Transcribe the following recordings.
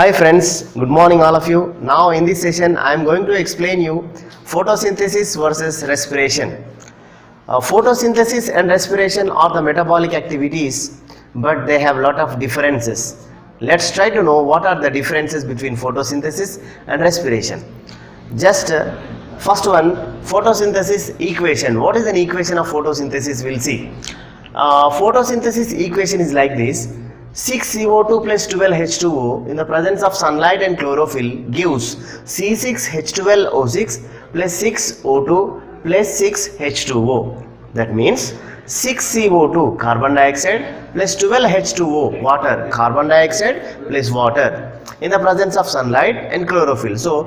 Hi friends, good morning all of you. Now in this session I am going to explain you photosynthesis versus respiration. Photosynthesis and respiration are the metabolic activities, but they have lot of differences. Let's try to know what are the differences between photosynthesis and respiration. Just first one, photosynthesis equation. What is an equation of photosynthesis? We'll see. Photosynthesis equation is like this. 6CO2 plus 12H2O in the presence of sunlight and chlorophyll gives C6H12O6 plus 6O2 plus 6H2O. That means 6CO2 carbon dioxide plus 12H2O water, carbon dioxide plus water in the presence of sunlight and chlorophyll. So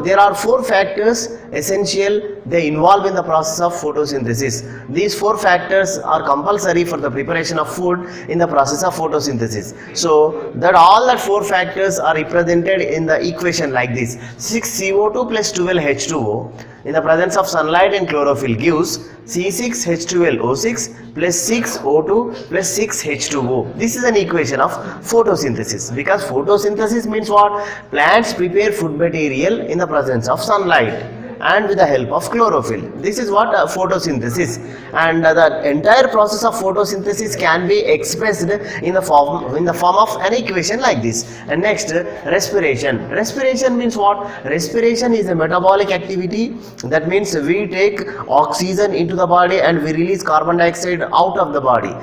there are four factors essential, they involve in the process of photosynthesis. These four factors are compulsory for the preparation of food in the process of photosynthesis. So all that four factors are represented in the equation like this. 6CO2 plus 12H2O in the presence of sunlight and chlorophyll gives C6H12O6 plus 6O2 plus 6H2O. This is an equation of photosynthesis, because photosynthesis means what? Plants prepare food material in the presence of sunlight and with the help of chlorophyll. This is what photosynthesis, and the entire process of photosynthesis can be expressed in the form of an equation like this. And next, respiration. Respiration means what? Respiration is a metabolic activity. That means we take oxygen into the body and we release carbon dioxide out of the body.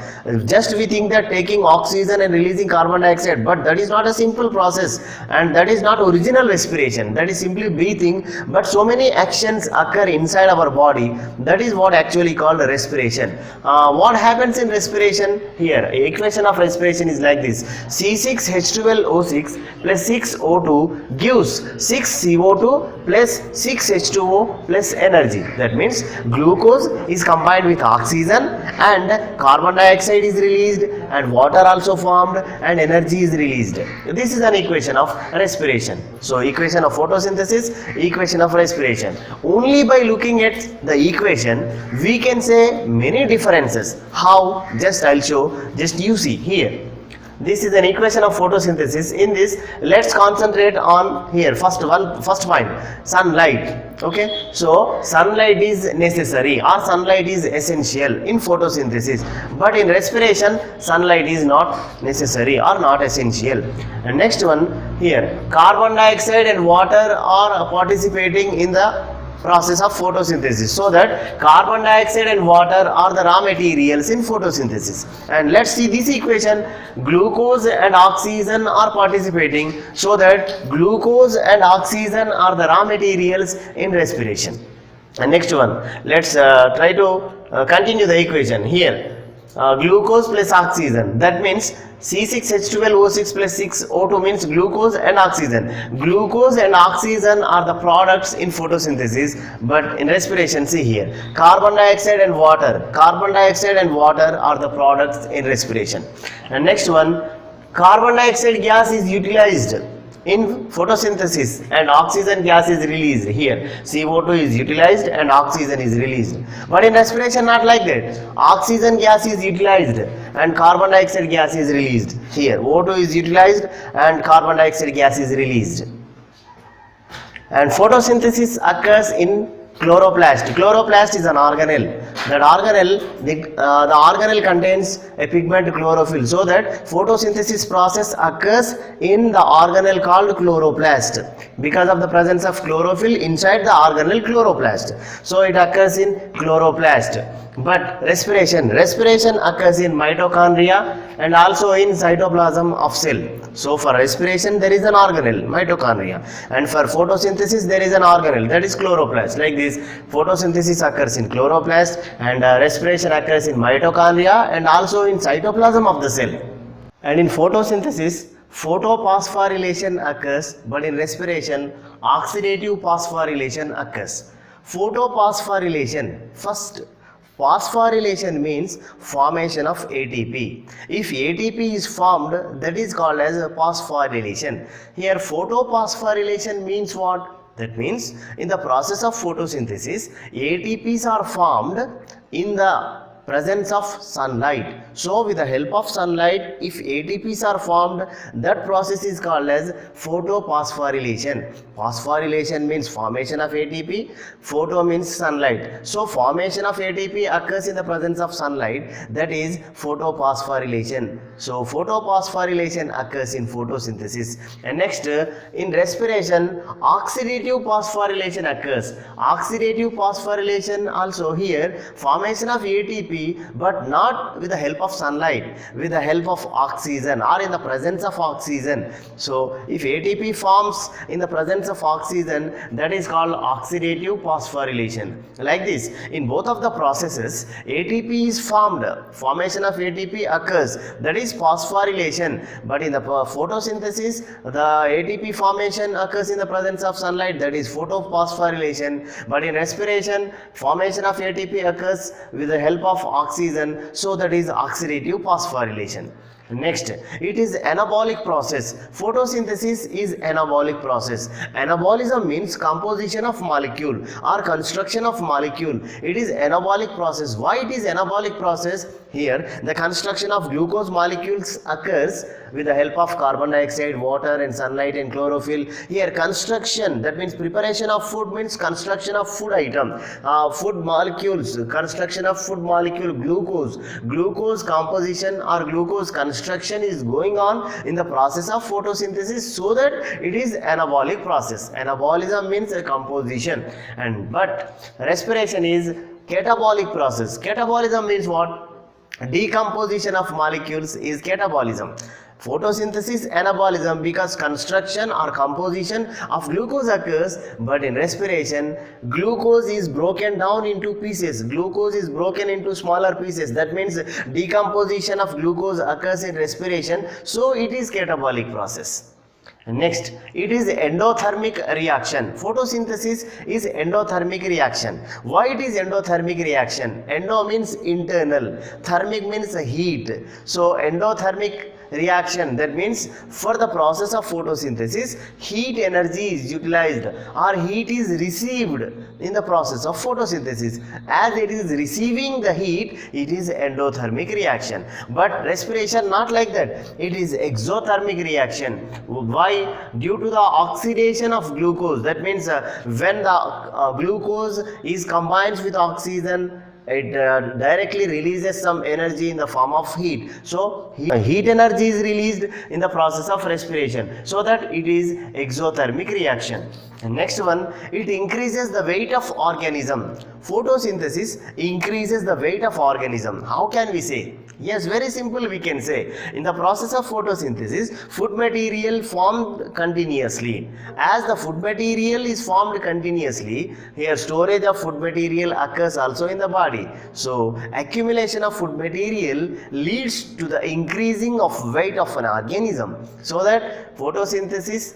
Just we think that taking oxygen and releasing carbon dioxide, but that is not a simple process, and that is not original respiration. That is simply breathing, but so many actions occur inside our body. That is what actually called respiration. What happens in respiration? Here, equation of respiration is like this. C6H12O6 plus 6O2 gives 6CO2 plus 6H2O plus energy. That means glucose is combined with oxygen and carbon dioxide is released and water also formed and energy is released. This is an equation of respiration. So equation of photosynthesis, equation of respiration. Only by looking at the equation we can say many differences. How? Just I'll show. Just you see here. This is an equation of photosynthesis. In this, let's concentrate on here. First point, sunlight. Okay, so sunlight is necessary or sunlight is essential in photosynthesis, but in respiration sunlight is not necessary or not essential. And next one here, carbon dioxide and water are participating in the process of photosynthesis, so that carbon dioxide and water are the raw materials in photosynthesis. And let's see this equation. Glucose and oxygen are participating, so that glucose and oxygen are the raw materials in respiration. And next one, let's try to continue the equation here. Glucose plus oxygen, that means C6H12O6 plus 6O2 means glucose and oxygen. Glucose and oxygen are the products in photosynthesis, but in respiration, see here, carbon dioxide and water. Carbon dioxide and water are the products in respiration. And next one, carbon dioxide gas is utilized in photosynthesis and oxygen gas is released. Here CO2 is utilized and oxygen is released, but in respiration not like that. Oxygen gas is utilized and carbon dioxide gas is released. Here O2 is utilized and carbon dioxide gas is released. And photosynthesis occurs in chloroplast. Chloroplast is an organelle. That organelle, the organelle contains a pigment chlorophyll, so that photosynthesis process occurs in the organelle called chloroplast because of the presence of chlorophyll inside the organelle chloroplast. So it occurs in chloroplast. But respiration occurs in mitochondria and also in cytoplasm of cell. So for respiration there is an organelle, mitochondria, and for photosynthesis there is an organelle, that is chloroplast. Like this, photosynthesis occurs in chloroplast and respiration occurs in mitochondria and also in cytoplasm of the cell. And in photosynthesis, photophosphorylation occurs, but in respiration, oxidative phosphorylation occurs. Photophosphorylation, first, phosphorylation means formation of ATP. If ATP is formed, that is called as phosphorylation. Here photophosphorylation means what? That means in the process of photosynthesis, ATPs are formed in the presence of sunlight. So with the help of sunlight, if ATPs are formed, that process is called as photophosphorylation. Phosphorylation means formation of ATP, photo means sunlight. So formation of ATP occurs in the presence of sunlight, that is photophosphorylation. So photophosphorylation occurs in photosynthesis. And next, in respiration, oxidative phosphorylation occurs. Oxidative phosphorylation also here, formation of ATP, but not with the help of sunlight, with the help of oxygen or in the presence of oxygen. So if ATP forms in the presence of oxygen, that is called oxidative phosphorylation. Like this, in both of the processes, ATP is formed. Formation of ATP occurs, that is phosphorylation. But in the photosynthesis, the ATP formation occurs in the presence of sunlight, that is photophosphorylation. But in respiration, formation of ATP occurs with the help of oxygen, so that is oxidative phosphorylation. Next, it is anabolic process. Photosynthesis is anabolic process. Anabolism means composition of molecule or construction of molecule. It is anabolic process. Why it is anabolic process? Here, the construction of glucose molecules occurs with the help of carbon dioxide, water and sunlight and chlorophyll. Here, construction, that means preparation of food means construction of food item. Food molecules, construction of food molecule, glucose. Glucose composition or glucose construction is going on in the process of photosynthesis, so that it is anabolic process. Anabolism means a composition, but respiration is catabolic process. Catabolism means what? Decomposition of molecules is catabolism. Photosynthesis anabolism, because construction or composition of glucose occurs, but in respiration, glucose is broken down into pieces. Glucose is broken into smaller pieces. That means decomposition of glucose occurs in respiration, so it is catabolic process. Next, it is endothermic reaction. Photosynthesis is endothermic reaction. Why it is endothermic reaction? Endo means internal, thermic means heat. So endothermic reaction, that means for the process of photosynthesis, heat energy is utilized or heat is received in the process of photosynthesis. As it is receiving the heat, it is endothermic reaction. But respiration not like that, it is exothermic reaction. Why? Due to the oxidation of glucose. That means when the glucose is combined with oxygen, it directly releases some energy in the form of heat. So heat energy is released in the process of respiration, so that it is exothermic reaction. And next one, it increases the weight of organism. Photosynthesis increases the weight of organism. How can we say? Yes, very simple, we can say. In the process of photosynthesis, food material formed continuously. As the food material is formed continuously, here storage of food material occurs also in the body. So accumulation of food material leads to the increasing of weight of an organism, so that photosynthesis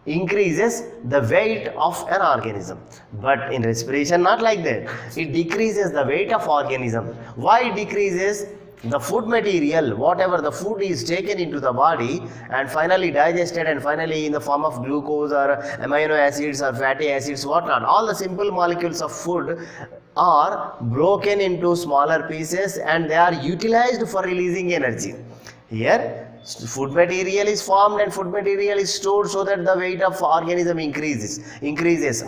increases the weight of an organism. But in respiration not like that, it decreases the weight of organism. Why it decreases? The food material, whatever the food is taken into the body and finally digested, and finally in the form of glucose or amino acids or fatty acids, whatnot, all the simple molecules of food are broken into smaller pieces and they are utilized for releasing energy. Here food material is formed and food material is stored, so that the weight of organism increases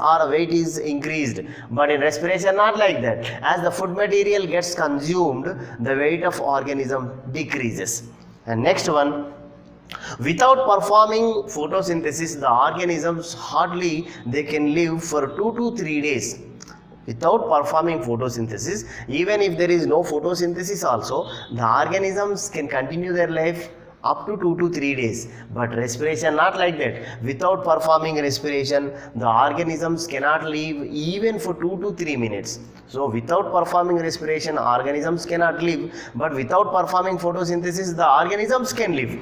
or weight is increased. But in respiration not like that. As the food material gets consumed, the weight of organism decreases. And next one, without performing photosynthesis, the organisms hardly they can live for 2 to 3 days. Without performing photosynthesis, even if there is no photosynthesis also, the organisms can continue their life up to 2 to 3 days. But respiration not like that. Without performing respiration, the organisms cannot live even for 2 to 3 minutes. So without performing respiration, organisms cannot live, but without performing photosynthesis, the organisms can live.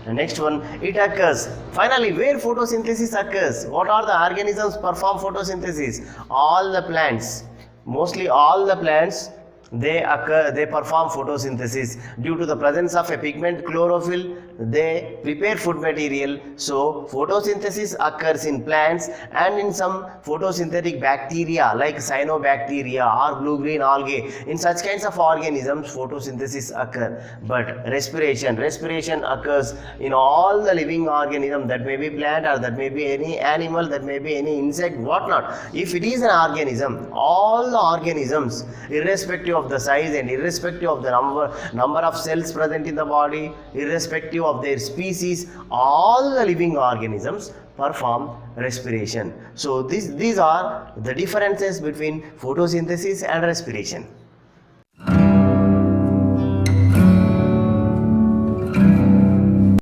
The next one, it occurs. Finally, where photosynthesis occurs? What are the organisms perform photosynthesis? All the plants, mostly all the plants, they perform photosynthesis due to the presence of a pigment chlorophyll. they prepare food material. So photosynthesis occurs in plants and in some photosynthetic bacteria like cyanobacteria or blue-green algae. In such kinds of organisms photosynthesis occur. But respiration occurs in all the living organisms, that may be plant or that may be any animal, that may be any insect, whatnot. If it is an organism, all the organisms, irrespective of the size and irrespective of the number of cells present in the body, irrespective of their species, all the living organisms perform respiration. So these are the differences between photosynthesis and respiration.